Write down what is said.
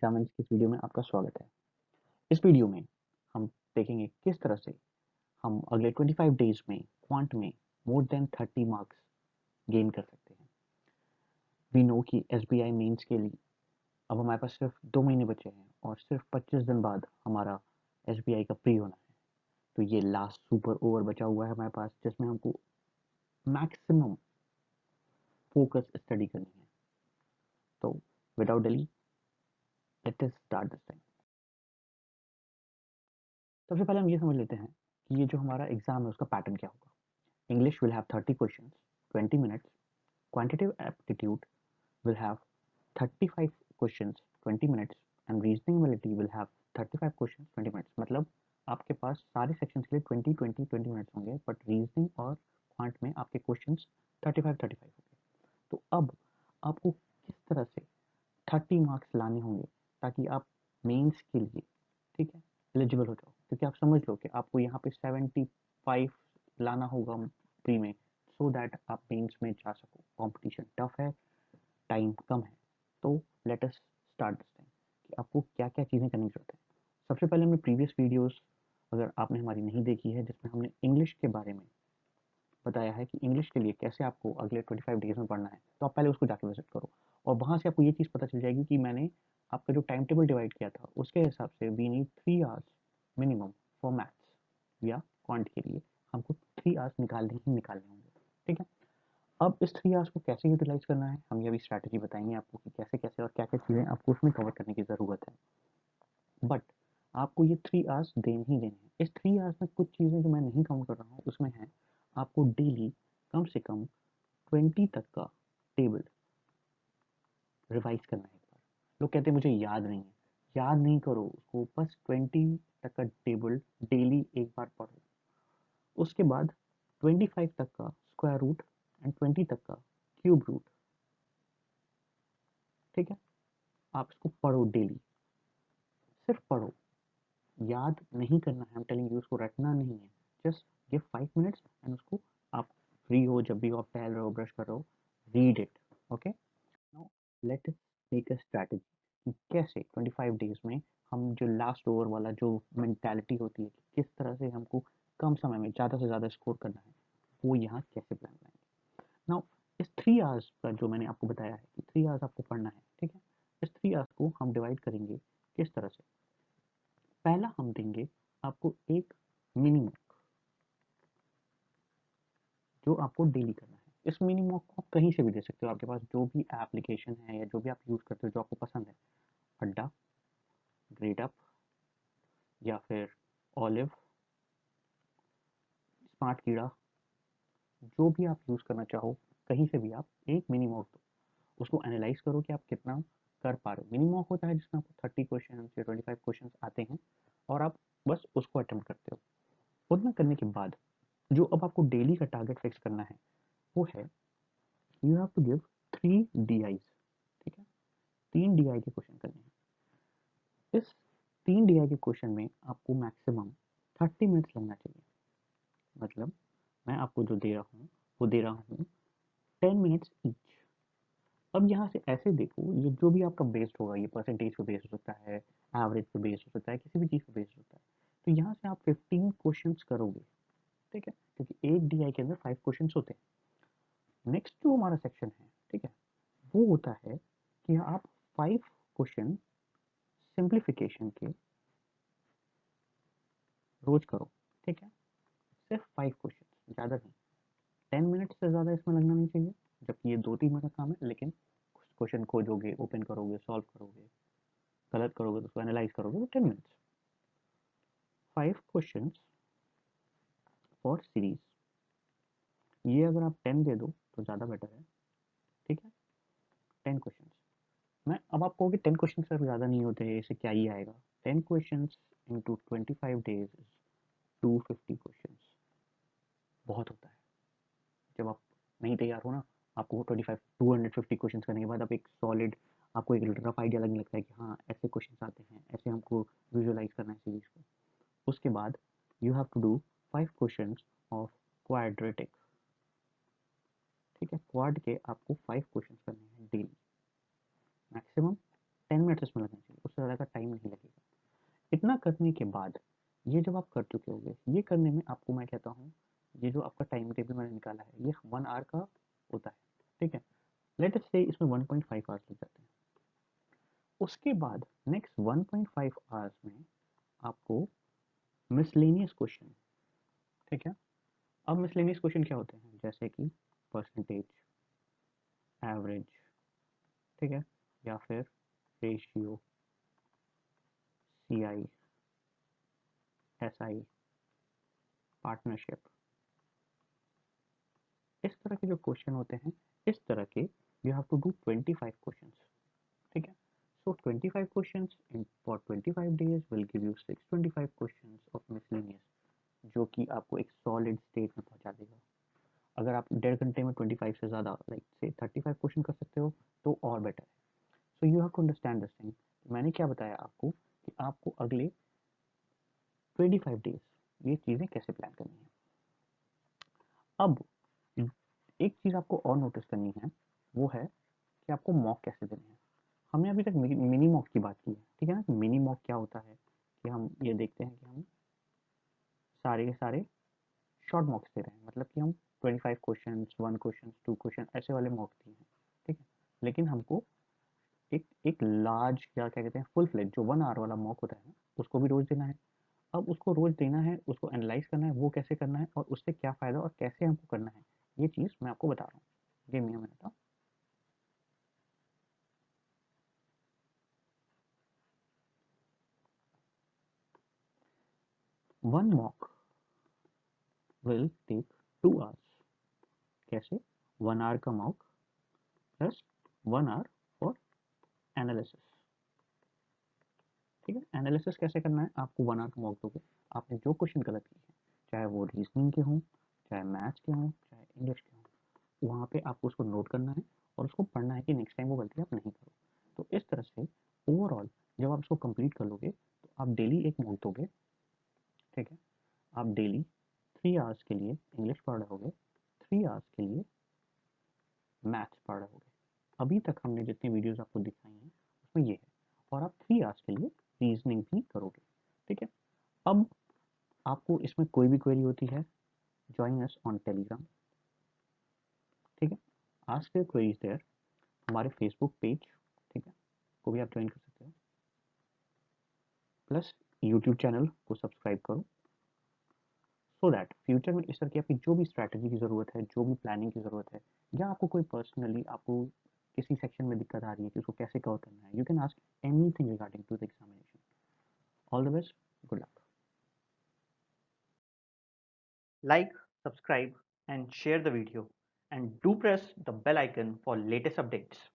Examines की इस video में आपका स्वागत है। इस वीडियो में हम देखेंगे किस तरह से हम अगले 25 डेज में क्वांट में मोर देन 30 मार्क्स गेन कर सकते हैं। वी नो कि एसबीआई मेंस के लिए अब हमारे पास सिर्फ 2 महीने बचे हैं और सिर्फ 25 दिन बाद हमारा एसबीआई का प्री होना है। तो ये लास्ट सुपर ओवर बचा हुआ है हमारे पास, जिसमें हमको मैक्सिमम फोकस स्टडी करनी है। तो without delay let us start this time. सबसे पहले हम ये समझ लेते हैं कि ये जो हमारा एग्जाम है उसका पैटर्न क्या होगा। English will have 30 questions, 20 minutes. Quantitative aptitude will have 35 questions 20 minutes and reasoning ability will have 35 questions 20 minutes। मतलब आपके पास सारे सेक्शंस के लिए 20 मिनट्स होंगे, बट रीजनिंग और क्वांट में आपके क्वेश्चंस 35 होंगे। तो अब आपको किस तरह से 30 मार्क्स लाने होंगे ताकि आप मेंस के लिए, ठीक है, एलिजिबल हो जाओ। क्योंकि आप समझ लो कि आपको यहाँ पे 75 लाना होगा प्री में, सो दैट आप मेंस में जा सको। कंपटीशन टफ है, टाइम कम है। तो let us start this time कि आपको क्या क्या चीज़ें करने की जरूरत है। सबसे पहले हमने प्रीवियस वीडियोस, अगर आपने हमारी नहीं देखी है, जिसमें हमने इंग्लिश के बारे में बताया है कि इंग्लिश के लिए कैसे आपको अगले 25 डेज में पढ़ना है, तो आप पहले उसको जाके विजिट करो और वहाँ से आपको ये चीज़ पता चल जाएगी कि मैंने आपका जो टाइम टेबल डिवाइड किया था उसके हिसाब से we need 3 hours minimum for maths या क्वांट के लिए हमको 3 आवर्स निकालने होंगे। ठीक है, अब इस 3 आवर्स को कैसे यूटिलाइज करना है, हम ये भी स्ट्रैटेजी बताएंगे आपको कि कैसे कैसे और क्या क्या चीज़ें आपको उसमें कवर करने की ज़रूरत है। बट आपको ये 3 आवर्स देने ही देने हैं। इस 3 आवर्स में कुछ चीज़ें जो मैं नहीं काउंट कर रहा हूँ उसमें है आपको डेली कम से कम 20 तक का टेबल रिवाइज करना है। एक बार लोग कहते हैं मुझे याद नहीं है, याद नहीं करो उसको, बस 20 तक का टेबल डेली एक बार पढ़ो। उसके बाद 25 तक का स्क्वायर रूट एंड 20 तक का क्यूब रूट। ठीक है, आप इसको पढ़ो डेली, सिर्फ पढ़ो, याद नहीं करना है। I'm telling you, उसको रटना नहीं है। जस्ट गिव 5 मिनट्स एंड उसको आप फ्री हो, जब भी आप टहल रहे हो, ब्रश कर रहे हो, read it. Okay, now let us make a strategy कि कैसे 25 डेज में हम जो लास्ट ओवर वाला जो मेंटालिटी होती है कि किस तरह से हमको कम समय में ज़्यादा से ज़्यादा स्कोर करना है, वो यहाँ कैसे प्लान बनाएंगे। नाउ इस 3 आवर्स का जो मैंने आपको बताया है कि 3 आवर्स आपको पढ़ना है, ठीक है, इस 3 आवर्स को हम डिवाइड करेंगे किस तरह से। पहला हम देंगे आपको एक मिनी मॉक जो आपको डेली करना है। इस मिनी मॉक को आप कहीं से भी दे सकते हो, आपके पास जो भी एप्लीकेशन है या जो भी आप यूज़ करते हो जो आपको पसंद है, अड्डा, ग्रेडअप या फिर ऑलिव, स्मार्ट कीड़ा, जो भी आप यूज़ करना चाहो, कहीं से भी आप एक मिनी मॉक दो, उसको एनालाइज करो कि आप कितना कर पा रहे हो। मिनी मॉक होता है जिसमें आपको 30 क्वेश्चन या 25 क्वेश्चन आते हैं और आप बस उसको अटेम्प्ट करते हो। उतना करने के बाद जो अब आपको डेली का टारगेट फिक्स करना है वो है you have to give 3 DIs. ठीक है, 3 डीआई के क्वेश्चन करने हैं। इस 3 डीआई के क्वेश्चन में आपको मैक्सिमम 30 मिनट्स लगना चाहिए। मतलब मैं आपको जो दे रहा हूँ वो दे रहा हूँ 10 मिनट्स ईच। अब यहाँ से ऐसे देखो, ये जो भी आपका बेस्ड होगा, ये परसेंटेज पे बेस्ड हो सकता है, एवरेज पे बेस्ड हो सकता है, किसी भी चीज़ पे बेस्ड होता है। तो यहाँ से आप 15 क्वेश्चंस करोगे, ठीक है, क्योंकि एक डीआई के अंदर 5 क्वेश्चंस होते हैं। नेक्स्ट जो हमारा सेक्शन है, ठीक है, वो होता है कि आप 5 क्वेश्चन सिंप्लीफिकेशन के रोज करो। ठीक है, सिर्फ 5 क्वेश्चन, ज़्यादा नहीं। 10 मिनट से ज़्यादा इसमें लगना नहीं चाहिए, जबकि ये 2-3 मिनट का काम है। लेकिन क्वेश्चन खोजोगे, ओपन करोगे, सॉल्व करोगे, गलत करोगे तो उसको एनालाइज करोगे, तो 10 मिनट्स। 5 क्वेश्चन फॉर सीरीज, ये अगर आप 10 दे दो तो ज़्यादा बेटर है। ठीक है, 10 क्वेश्चन। मैं अब आप कहोगे 10 क्वेश्चन सर ज़्यादा नहीं होते, इससे क्या ही आएगा। 10 क्वेश्चन इंटू 25 डेज 250 क्वेश्चन बहुत होता है। जब आप नहीं तैयार हो ना, आपको 250 क्वेश्चन करने के बाद आप एक सॉलिड, आपको एक रफ आइडिया लगने लगता है कि हाँ ऐसे क्वेश्चन आते हैं, ऐसे हमको विजुअलाइज करना है सीरीज को। उसके बाद you have to do 5 question of quadratic. ठीक है, क्वाड के आपको 5 क्वेश्चन करने हैं डेली, मैक्सिमम 10 मिनट्स इसमें लगना चाहिए, उससे ज़्यादा का टाइम नहीं लगेगा। इतना करने के बाद ये जब आप कर चुके होंगे, ये करने में आपको मैं कहता हूँ, ये जो आपका टाइम टेबल मैंने निकाला है ये 1 आवर का होता है, ठीक है। लेट अस से इसमें 1.5 आवर्स लग जाते हैं। उसके बाद नेक्स्ट 1.5 आवर्स में आपको मिसलेनियस क्वेश्चन, ठीक है। अब मिसलेनियस क्वेश्चन क्या होते हैं, जैसे कि परसेंटेज, एवरेज, ठीक है, या फिर रेशियो, सीआई, एसआई, पार्टनरशिप, इस तरह के जो क्वेश्चन होते हैं, इस तरह के you have to do 25 questions, ठीक है। So 25 questions in for 25 days will give you 625 questions of miscellaneous, जो कि आपको एक सॉलिड स्टेट में पहुंचा देगा। अगर आप 1.5 घंटे में 25 से ज़्यादा लाइक से 35 क्वेश्चन कर सकते हो तो और बेटर है। So you have to understand this thing. मैंने क्या बताया आपको कि आपको अगले 25 डेज ये चीज़ें कैसे प्लान करनी है। अब एक चीज़ आपको और नोटिस करनी है, वो है कि आपको मॉक कैसे देने हैं। हमने अभी तक मिनी मॉक की बात की है, ठीक है ना। मिनी मॉक क्या होता है कि हम ये देखते हैं कि हम सारे के सारे शॉर्ट मॉक्स दे रहे हैं, मतलब कि हम 25 क्वेश्चन, 1 क्वेश्चन, 2 क्वेश्चन ऐसे वाले मॉक दिए हैं, ठीक है। लेकिन हमको एक एक लार्ज क्या क्या कहते हैं, फुल फ्लेज जो 1 आवर वाला मॉक होता है ना, उसको भी रोज देना है। अब उसको रोज देना है, उसको एनालाइज करना है, वो कैसे करना है और उससे क्या फ़ायदा और कैसे हमको करना है, ये चीज़ मैं आपको बता रहा हूँ। Give me a minute. One mock will take 2 hours. कैसे? 1 आवर का mock plus 1 hour for analysis, ठीक है। एनालिसिस कैसे करना है, आपको 1 आवर का मॉक दोगे, आपने जो क्वेश्चन गलत किए हैं, चाहे वो रीजनिंग के हों, चाहे मैथ्स के हों, चाहे इंग्लिश के हों, वहाँ पे आपको उसको नोट करना है और उसको पढ़ना है कि नेक्स्ट टाइम वो गलती आप नहीं करो। तो इस तरह से ओवरऑल जब आप इसको कंप्लीट कर लोगे तो आप डेली एक मॉक दोगे, ठीक है। आप डेली 3 आवर्स के लिए इंग्लिश पढ़ रहे होगे, 3 आवर्स के लिए मैथ्स पढ़ रहे होगे। अभी तक हमने जितनी वीडियोस आपको दिखाई हैं उसमें ये है। और आप 3 आवर्स के लिए रीजनिंग भी करोगे, ठीक है। अब आपको इसमें कोई भी क्वेरी होती है, ज्वाइन अस ऑन टेलीग्राम, ठीक है। Ask your queries there. हमारे फेसबुक पेज, ठीक है, को भी आप ज्वाइन कर सकते हो, प्लस यूट्यूब चैनल को सब्सक्राइब करो, सो दैट फ्यूचर में इस तरह की आपकी जो भी स्ट्रैटेजी की ज़रूरत है, जो भी प्लानिंग की ज़रूरत है, या आपको कोई पर्सनली आपको किसी सेक्शन में दिक्कत आ रही है कि उसको कैसे कवर करना है, you can ask anything regarding to the examination. All the best, good luck. Like, subscribe, and share the video. And do press the bell icon for latest updates.